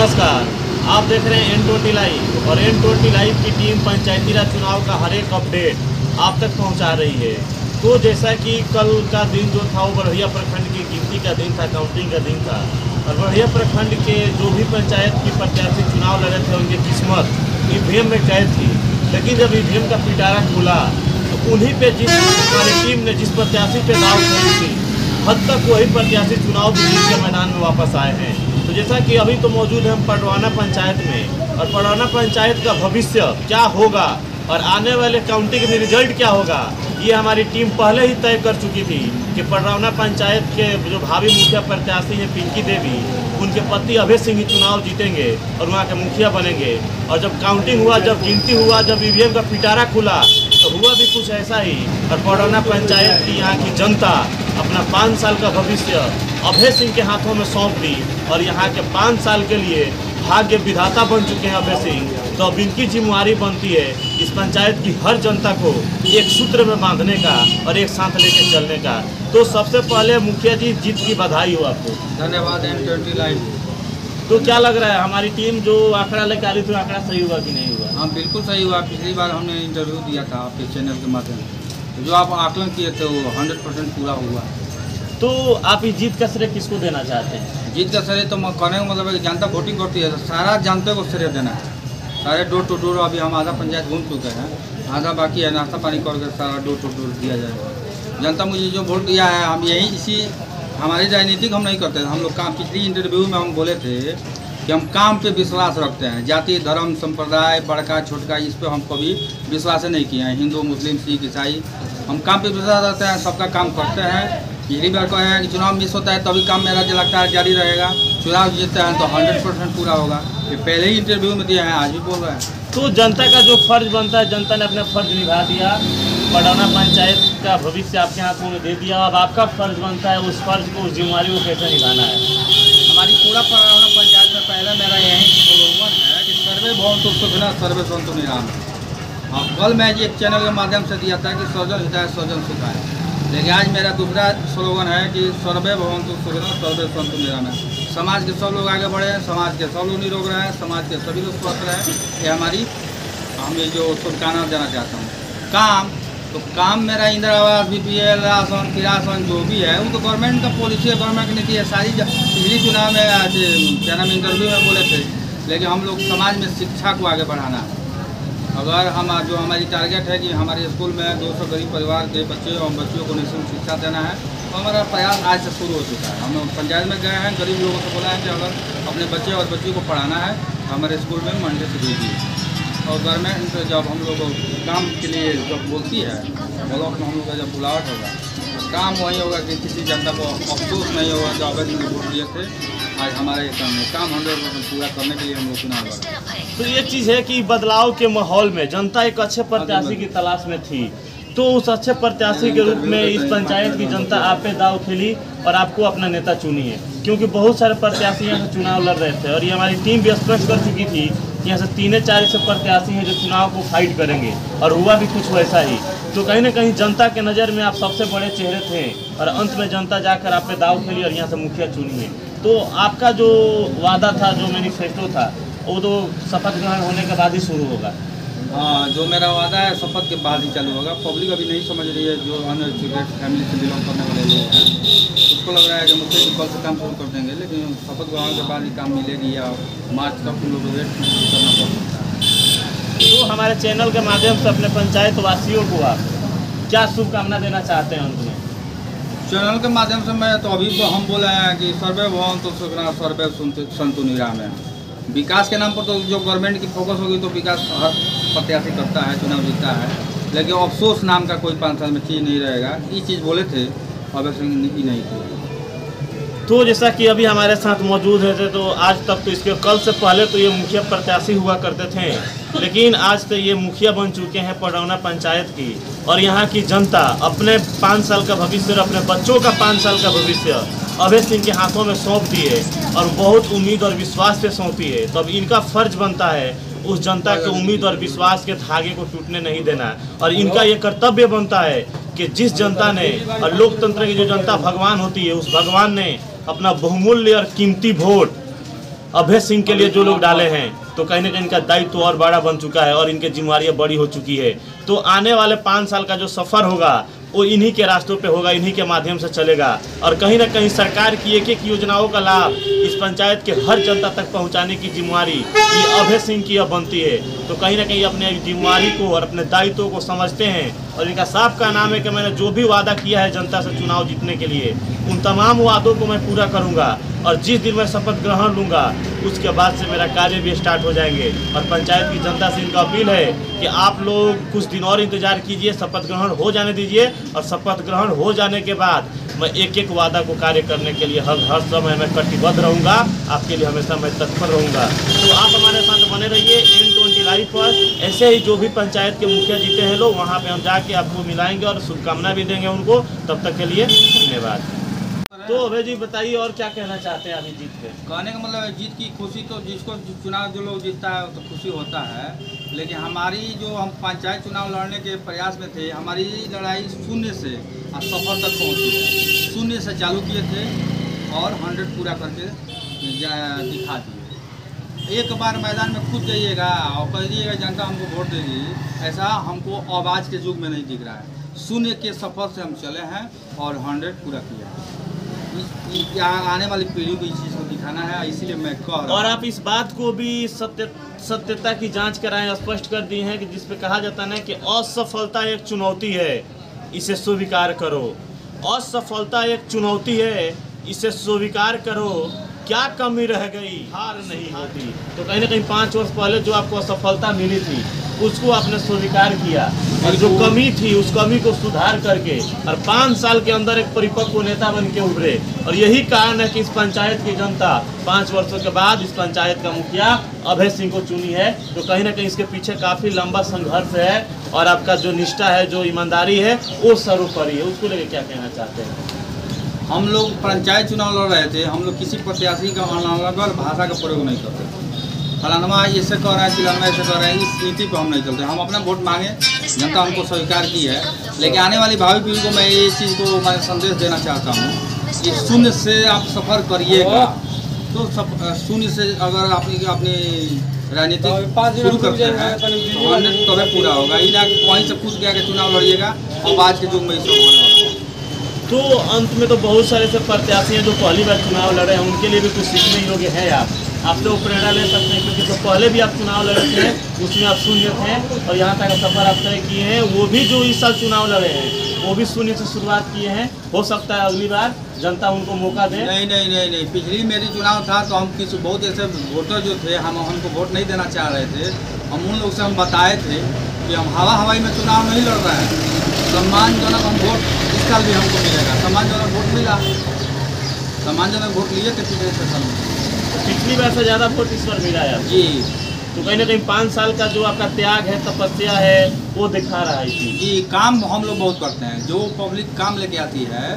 नमस्कार, आप देख रहे हैं N20 लाइव और N20 लाइव की टीम पंचायती राज चुनाव का हर एक अपडेट आप तक पहुंचा रही है। तो जैसा कि कल का दिन जो था वो बड़हिया प्रखंड की गिनती का दिन था, काउंटिंग का दिन था और बड़हिया प्रखंड के जो भी पंचायत की प्रत्याशी चुनाव लड़े थे उनकी किस्मत ईवीएम में कैद थी। लेकिन जब ईवीएम का पिटारा खुला तो उन्हीं पे जिस हमारी टीम ने जिस प्रत्याशी पे दाव खेली थी हद तक वही प्रत्याशी चुनाव भी जीत के मैदान में वापस आए हैं। तो जैसा कि अभी तो मौजूद है हम पडरौना पंचायत में और पडरौना पंचायत का भविष्य क्या होगा और आने वाले काउंटिंग में रिजल्ट क्या होगा ये हमारी टीम पहले ही तय कर चुकी थी कि पडरौना पंचायत के जो भावी मुखिया प्रत्याशी हैं पिंकी देवी, उनके पति अभय सिंह ही चुनाव जीतेंगे और वहाँ के मुखिया बनेंगे। और जब काउंटिंग हुआ, जब गिनती हुआ, जब ईवीएम का पिटारा खुला तो हुआ भी कुछ ऐसा ही और पडरौना पंचायत की यहाँ की जनता अपना 5 साल का भविष्य अभय सिंह के हाथों में सौंप दी और यहाँ के 5 साल के लिए भाग्य विधाता बन चुके हैं अभय सिंह। तो अब इनकी जिम्मेवारी बनती है इस पंचायत की हर जनता को एक सूत्र में बांधने का और एक साथ लेके चलने का। तो सबसे पहले मुखिया जी जीत की बधाई हो आपको। धन्यवाद N20 लाइव। तो क्या लग रहा है हमारी टीम जो आंकड़ा लेकर आ रही थी आंकड़ा सही हुआ कि नहीं हुआ? हाँ बिल्कुल सही हुआ। पिछली बार हमने इंटरव्यू दिया था आपके चैनल के माध्यम से, जो आप आकलन किए थे वो 100% पूरा हुआ। तो आप इस जीत का श्रेय किसको देना चाहते हैं? जीत का श्रेय तो कहने का मतलब है कि जनता वोटिंग करती है तो सारा जनता को श्रेय देना है। सारे डोर टू डोर अभी हम आधा पंचायत घूम चुके हैं, आधा बाकी है, नाश्ता पानी करके सारा डोर टू डोर दिया जाएगा। जनता मुझे जो वोट दिया है हम यही इसी हमारी राजनीतिक हम नहीं करते हैं। हम लोग काम पिछली इंटरव्यू में हम बोले थे कि हम काम पे विश्वास रखते हैं। जाति धर्म संप्रदाय बड़का छोटका इस पर हम कभी विश्वास नहीं किए हैं। हिंदू मुस्लिम सिख ईसाई हम काम पे विश्वास रखते हैं, सबका काम करते हैं। पिछली बार कहे हैं कि चुनाव मिस होता है तभी काम मेरा जो लगता है जारी रहेगा, चुनाव जीतते हैं तो 100% पूरा होगा। ये पहले ही इंटरव्यू में दिए हैं, आज भी बोल रहे हैं। तो जनता का जो फर्ज बनता है जनता ने अपना फर्ज निभा दिया, पडरौना पंचायत का भविष्य आपके हाथों में दे दिया। अब आपका फर्ज बनता है उस फर्ज को, उस जिम्मेवारी को कैसे निभाना है। हमारी पूरा पडरौना पंचायत में पहले मेरा यही स्लोगन है कि सर्वे भवन्तु सुखिनः सर्वे सन्तु निरामयः। और कल मैं एक चैनल के माध्यम से दिया था कि सर्वजन हिताय सर्वजन सुखाय, लेकिन आज मेरा दूसरा स्लोगन है कि सर्वे भवन्तु सुखिनः सर्वे सन्तु निरामयः। समाज के सब लोग आगे बढ़े, समाज के सब लोग निरोग रहें, समाज के सभी लोग स्वस्थ रहें, ये हमारी हमें जो शुभकामना देना चाहता हूँ। काम मेरा इंदिरा आवास BPL राशन किरासन जो भी है वो तो गवर्नमेंट का पॉलिसी है, गवर्नमेंट की नीति है सारी। पिछली चुनाव में आज क्या नाम इंटरव्यू में बोले थे, लेकिन हम लोग समाज में शिक्षा को आगे बढ़ाना है। अगर हम जो हमारी टारगेट है कि हमारे स्कूल में 200 गरीब परिवार के बच्चे और बच्चियों को निःशुल्क शिक्षा देना है, तो हमारा प्रयास आज से शुरू हो चुका है। हम पंचायत में गए हैं, गरीब लोगों से बोला है कि अगर अपने बच्चे और बच्चियों को पढ़ाना है तो हमारे स्कूल में मंडे से भेजिए। और गवर्नमेंट जब हम लोग काम के लिए जब बोलती है, ब्लॉक में हम लोग का जब बुलावट होगा तो काम वही होगा कि किसी जनता को अफसोस नहीं होगा जो अवैध में वोट दिए थे। आज हमारे काम 100% पूरा करने के लिए हम लोग चुनाव लड़े। तो ये चीज़ है कि बदलाव के माहौल में जनता एक अच्छे प्रत्याशी की तलाश में थी, तो उस अच्छे प्रत्याशी के रूप में इस पंचायत की जनता आप पे दाव खेली और आपको अपना नेता चुनी है। क्योंकि बहुत सारे प्रत्याशी यहाँ से चुनाव लड़ रहे थे और ये हमारी टीम भी स्पष्ट कर चुकी थी कि यहाँ से 3-4 ऐसे प्रत्याशी हैं जो चुनाव को फाइट करेंगे और हुआ भी कुछ वैसा ही। तो कहीं ना कहीं जनता के नज़र में आप सबसे बड़े चेहरे थे और अंत में जनता जाकर आप पे दाव खेली और यहाँ से मुखिया चुनी है। तो आपका जो वादा था, जो मैनिफेस्टो था, वो तो शपथ ग्रहण होने के बाद ही शुरू होगा। हाँ, जो मेरा वादा है शपथ के बाद ही चालू होगा। पब्लिक अभी नहीं समझ रही है, जो अनएजुकेटेड फैमिली से बिलोंग करने वाले लोग हैं उसको लग रहा है कि मुझे कल से काम शुरू कर देंगे, लेकिन शपथ ग्रहण के बाद ही काम मिलेगी या मार्च तक हम लोग वेट करना पड़ सकता है। तो हमारे चैनल के माध्यम से अपने पंचायत वासियों को आप क्या शुभकामना देना चाहते हैं अंत में? चैनल के माध्यम से मैं तो अभी हम बोले हैं कि सर्वे भवन्तु सुखिनः सर्वे सन्तु निरामयः। विकास के नाम पर तो जो गवर्नमेंट की फोकस होगी तो विकास हर प्रत्याशी करता है, चुनाव जीतता है, लेकिन अफसोस नाम का कोई 5 साल में चीज़ नहीं रहेगा। ये चीज़ बोले थे, अभय सिंह ही नहीं थी। तो जैसा कि अभी हमारे साथ मौजूद है तो आज तक तो इसके कल से पहले तो ये मुखिया प्रत्याशी हुआ करते थे, लेकिन आज तो ये मुखिया बन चुके हैं पडरौना पंचायत की और यहाँ की जनता अपने 5 साल का भविष्य और अपने बच्चों का 5 साल का भविष्य अभय सिंह के हाथों में सौंप दी है और बहुत उम्मीद और विश्वास से सौंपी है। तो अब इनका फर्ज बनता है उस जनता के उम्मीद और विश्वास के धागे को टूटने नहीं देना और इनका ये कर्तव्य बनता है कि जिस जनता ने, और लोकतंत्र की जो जनता भगवान होती है, उस भगवान ने अपना बहुमूल्य और कीमती वोट अभय सिंह के लिए जो लोग डाले हैं, तो कहीं ना कहीं इनका दायित्व और बड़ा बन चुका है और इनकी जिम्मेवारियाँ बड़ी हो चुकी है। तो आने वाले 5 साल का जो सफ़र होगा वो इन्हीं के रास्तों पे होगा, इन्हीं के माध्यम से चलेगा और कहीं ना कहीं सरकार की एक एक योजनाओं का लाभ इस पंचायत के हर जनता तक पहुंचाने की जिम्मेवारी ये अभय सिंह की अब बनती है। तो कहीं ना कहीं अपने जिम्मेवारी को और अपने दायित्वों को समझते हैं और इनका साफ का नाम है कि मैंने जो भी वादा किया है जनता से चुनाव जीतने के लिए, उन तमाम वादों को मैं पूरा करूँगा और जिस दिन मैं शपथ ग्रहण लूँगा उसके बाद से मेरा कार्य भी स्टार्ट हो जाएंगे। और पंचायत की जनता से इनका अपील है कि आप लोग कुछ दिन और इंतजार कीजिए, शपथ ग्रहण हो जाने दीजिए और शपथ ग्रहण हो जाने के बाद मैं एक एक वादा को कार्य करने के लिए हर समय मैं कटिबद्ध रहूँगा, आपके लिए हमेशा मैं तत्पर रहूँगा। तो आप हमारे साथ बने रहिए N20 लाइव पर। ऐसे ही जो भी पंचायत के मुखिया जीते हैं लोग, वहाँ पे हम जाके आपको मिलाएंगे और शुभकामना भी देंगे उनको। तब तक के लिए धन्यवाद। तो अभय जी बताइए और क्या कहना चाहते हैं अभी जीत पे? कहने का मतलब है जीत की खुशी तो जिसको चुनाव जो लोग जीतता है तो खुशी होता है, लेकिन हमारी जो हम पंचायत चुनाव लड़ने के प्रयास में थे, हमारी लड़ाई 0 से सफर तक पहुंची है। 0 से चालू किए थे और 100 पूरा करके दिखा दिए। एक बार मैदान में खुद जाइएगा और कहिएगा जनता हमको वोट देगी, ऐसा हमको आवाज़ के युग में नहीं दिख रहा है। 0 के सफ़र से हम चले हैं और 100 पूरा किया है। आने वाली पीढ़ी को इस चीज़ को दिखाना है, इसीलिए मैं कह रहा हूं। और आप इस बात को भी सत्यता की जांच कराएं, स्पष्ट कर दी है कि जिसपे कहा जाता है कि असफलता एक चुनौती है, इसे स्वीकार करो। असफलता एक चुनौती है, इसे स्वीकार करो। क्या कमी रह गई, हार नहीं होती। तो कहीं ना कहीं 5 वर्ष पहले जो आपको असफलता मिली थी उसको आपने स्वीकार किया और जो कमी थी उस कमी को सुधार करके और 5 साल के अंदर एक परिपक्व नेता बन के उभरे। और यही कारण है कि इस पंचायत की जनता 5 वर्षों के बाद इस पंचायत का मुखिया अभय सिंह को चुनी है। तो कहीं ना कहीं इसके पीछे काफ़ी लंबा संघर्ष है और आपका जो निष्ठा है, जो ईमानदारी है, वो सर्वोपरि है। उसको लेकर क्या कहना चाहते हैं? हम लोग पंचायत चुनाव लड़ रहे थे, हम लोग किसी प्रत्याशी का अलग भाषा का प्रयोग नहीं करते। फलानमा ऐसे कह रहा है, चिलानमा ऐसे कह रहा है, इस नीति पर हम नहीं चलते। हम अपना वोट मांगे, जनता हमको स्वीकार की है, लेकिन आने वाली भावी पीढ़ी को मैं ये चीज़ को मैं संदेश देना चाहता हूँ कि 0 से आप सफ़र करिएगा तो 0 से अगर अपनी राजनीति शुरू करते हैं तो 100 तभी पूरा होगा। वहीं से पूछ गया कि चुनाव लड़िएगा और आज के युग में इस होने वाला। तो अंत में तो बहुत सारे से प्रत्याशी हैं जो पहली बार चुनाव लड़े हैं, उनके लिए भी कुछ सीखने योग्य है। आपसे वो प्रेरणा ले सकते हैं, क्योंकि जो पहले भी आप चुनाव लड़े थे उसमें आप 0 थे और यहाँ तक सफ़र आप तय किए हैं। वो भी जो इस साल चुनाव लड़े हैं वो भी 0 से शुरुआत किए हैं। हो सकता है अगली बार जनता उनको मौका दे। नहीं, पिछली मेरी चुनाव था तो हम किसी बहुत ऐसे वोटर जो थे हमको वोट नहीं देना चाह रहे थे। हम उन लोग से हम बताए थे कि हम हवाई में चुनाव नहीं लड़ रहे हैं, सम्मानजनक हम वोट इस साल भी हमको मिलेगा। सम्मानजनक वोट मिला, सम्मानजनक वोट लिए थे पिछले सेशन में। पिछली बार से ज़्यादा वोट इस बार मिला है जी। तो कहीं ना कहीं 5 साल का जो आपका त्याग है, तपस्या है, वो दिखा रहा है जी। काम हम लोग बहुत करते हैं, जो पब्लिक काम लेके आती है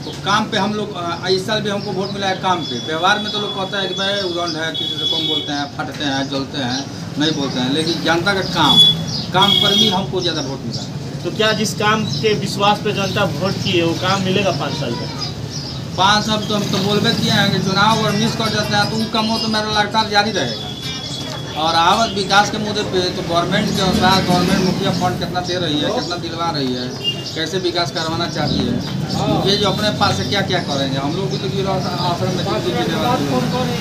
तो काम पे हम लोग इस साल भी हमको वोट मिला है काम पे। व्यवहार में तो लोग कहता है कि भाई उदंड है, किसी से कम बोलते हैं, फटते हैं, जलते हैं, नहीं बोलते हैं, लेकिन जनता का काम पर भी हमको ज़्यादा वोट मिला है। तो क्या जिस काम के विश्वास पे जनता वोट की है वो काम मिलेगा 5 साल में? 5 साल तो हम तो बोलबे किए हैं कि चुनाव अगर मिस कर जाते हैं तो उन कामों तो मेरा लगातार जारी रहेगा। और आवत विकास के मुद्दे पे तो गवर्नमेंट के अनुसार गवर्नमेंट मुखिया फंड कितना दे रही है, कितना दिलवा रही है, कैसे विकास करवाना चाहती है, ये जो अपने पास से क्या क्या करेंगे। हम लोग भी तो आश्रम में देने वाले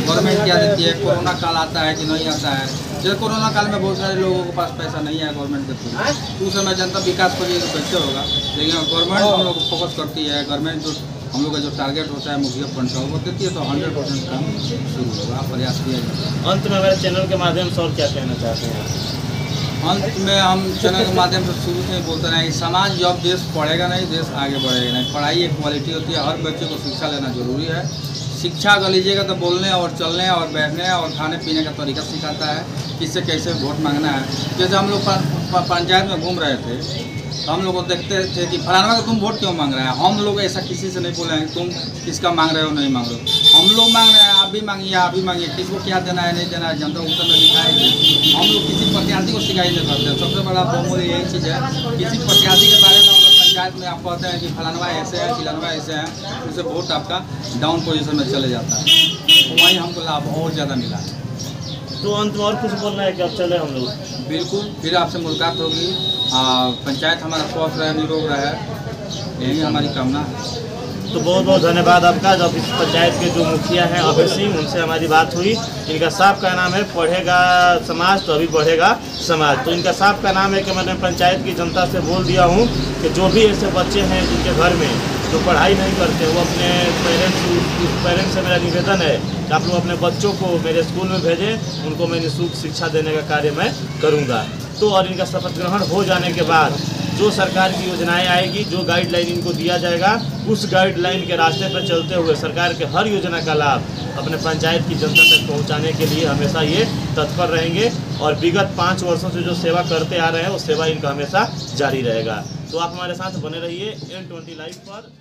गवर्नमेंट क्या देती है। कोरोना काल आता है कि नहीं आता है, जैसे कोरोना काल में बहुत सारे लोगों के पास पैसा नहीं है गवर्नमेंट के थ्रू, तो उस समय जनता विकास को लिए तो कैसे होगा। लेकिन गवर्नमेंट हम लोग फोकस करती है, गवर्नमेंट जो हम लोग का जो टारगेट होता है मुखिया फंड का वो देती है तो 100% काम शुरू होगा, प्रयास किया जाएगा। अंत में हमारे चैनल के माध्यम से और क्या कहना चाहते हैं? अंत में हम चैनल के माध्यम से शुरू से बोलते रहे कि समाज जब देश पढ़ेगा नहीं, देश आगे बढ़ेगा नहीं। पढ़ाई एक क्वालिटी होती है, हर बच्चे को शिक्षा लेना जरूरी है। शिक्षा अगर लीजिएगा तो बोलने और चलने और बैठने और खाने पीने का तरीका सिखाता है, किससे कैसे वोट मांगना है। जैसे हम लोग पंचायत में घूम रहे थे तो हम लोग को देखते थे कि फलाना का तुम वोट क्यों मांग रहे हैं। हम लोग ऐसा किसी से नहीं बोले हैं तुम किसका मांग रहे हो नहीं मांग रहे हो। हम लोग मांग रहे हैं, आप भी मांगिए, आप भी मांगिए, किसको क्या देना है नहीं देना है जनता को उत्तर में दिखाएगी। हम लोग किसी प्रत्याशी को शिकायत नहीं करते। सबसे बड़ा बहुमूल्य यही चीज़ है, किसी प्रत्याशी के बारे में अगर पंचायत में आप कहते हैं कि फलाना ऐसे है, चिलाना ऐसे है, उससे वोट आपका डाउन पोजीशन में चले जाता है। वहीं हमको लाभ और ज़्यादा मिला है। तो अंत में और कुछ बोलना है कि अब चले हम लोग? बिल्कुल, फिर आपसे मुलाकात होगी। पंचायत हमारा स्वस्थ रहे, निरोग रहे, यही हमारी कामना है। तो बहुत बहुत धन्यवाद आपका। जब इस पंचायत के जो मुखिया हैं अभय सिंह, उनसे हमारी बात हुई। इनका साफ का नाम है पढ़ेगा समाज तो अभी बढ़ेगा समाज। तो इनका साफ का नाम है कि मैंने पंचायत की जनता से बोल दिया हूँ कि जो भी ऐसे बच्चे हैं जिनके घर में जो पढ़ाई नहीं करते, वो अपने पेरेंट्स से मेरा निवेदन है कि आप लोग अपने बच्चों को मेरे स्कूल में भेजें, उनको मैं निःशुल्क शिक्षा देने का कार्य मैं करूँगा। तो और इनका शपथ ग्रहण हो जाने के बाद जो सरकार की योजनाएं आएगी, जो गाइडलाइन इनको दिया जाएगा, उस गाइडलाइन के रास्ते पर चलते हुए सरकार के हर योजना का लाभ अपने पंचायत की जनता तक पहुंचाने के लिए हमेशा ये तत्पर रहेंगे। और विगत 5 वर्षों से जो सेवा करते आ रहे हैं, वो सेवा इनका हमेशा जारी रहेगा। तो आप हमारे साथ बने रहिए N20 लाइव पर।